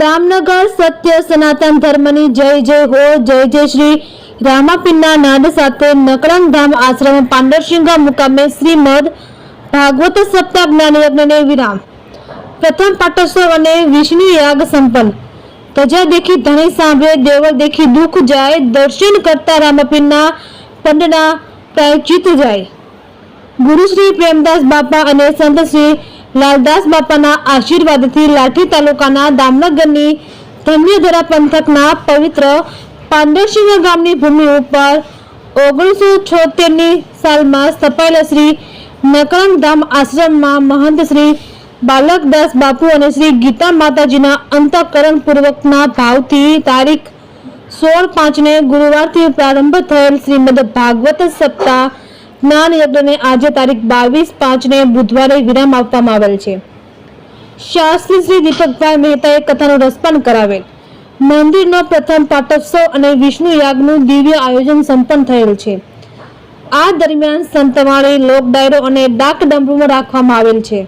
દામનગર સત્ય સનાતન ધર્મની જય જય હો, જય જય શ્રી રામાપીરના નાદ સાથે નકળંગ ધામ આશ્રમ પાંડરસિંગા મુકામે શ્રીમદ ભાગવત સપ્તાહ જ્ઞાન યજ્ઞને વિરામ. પ્રથમ પાટોત્સવ અને વિષ્ણુ યાગ સંપન્ન. પ્રજા દેખી ધણી સાંભળે, દેવળ દેખી દુઃખ જાય, દર્શન કરતા રામાપીરના પંડના પ્રાયચિત જાય. ગુરુ શ્રી પ્રેમદાસ બાપા અને સંત શ્રી લાલદાસ બાપાના આશીર્વાદથી લાઠી તાલુકાના દામનગરની ધન્યધરા પંથકના પવિત્ર પાંડરસિંગા ગામની ભૂમિ ઉપર 1976ની સાલમાં સ્થપાયેલા શ્રી નકળંગ ધામ આશ્રમમાં મહંત શ્રી બાલકદાસ બાપુ અને શ્રી ગીતા માતાજીના અંતઃકરણ પૂર્વકના ભાવથી તારીખ 16/5ને ગુરુવારથી પ્રારંભ થયેલ શ્રીમદ ભાગવત સપ્તાહ જ્ઞાન યજ્ઞને આજે તારીખ 22/5ને બુધવારે વિરામ આપવામાં આવેલ છે. શાસ્ત્રી શ્રી દીપકભાઈ મહેતાએ કથાનું રસપાન કરાવેલ. મંદિરનો પ્રથમ પાટોત્સવ અને વિષ્ણુ યાગનું દિવ્ય આયોજન સંપન્ન થયેલ છે. આ દરમિયાન સંતવાણી, લોક ડાયરો અને ડાક ડમરૂ રાખવામાં આવેલ છે.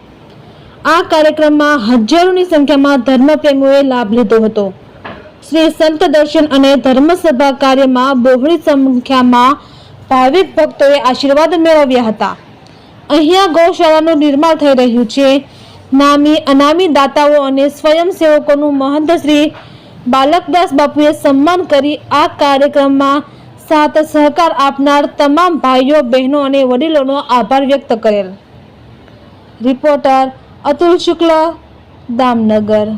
આ કાર્યક્રમમાં હજારોની સંખ્યામાં ધર્મપ્રેમીઓએ લાભ લીધો હતો. શ્રી સંત દર્શન અને ધર્મસભા કાર્યમાં બહોળી સંખ્યામાં ભાવિક ભક્તોએ આશીર્વાદ મેળવ્યા હતા. અહીંયા ગૌશાળાનું નિર્માણ થઈ રહ્યું છે. નામી અનામી દાતાઓ અને સ્વયંસેવકોનું મહંત શ્રી બાલકદાસ બાપુએ સન્માન કરી આ કાર્યક્રમમાં સાથ સહકાર આપનાર તમામ ભાઈઓ, બહેનો અને વડીલોનો આભાર વ્યક્ત કરેલ. રિપોર્ટર અતુલ શુક્લ, દામનગર.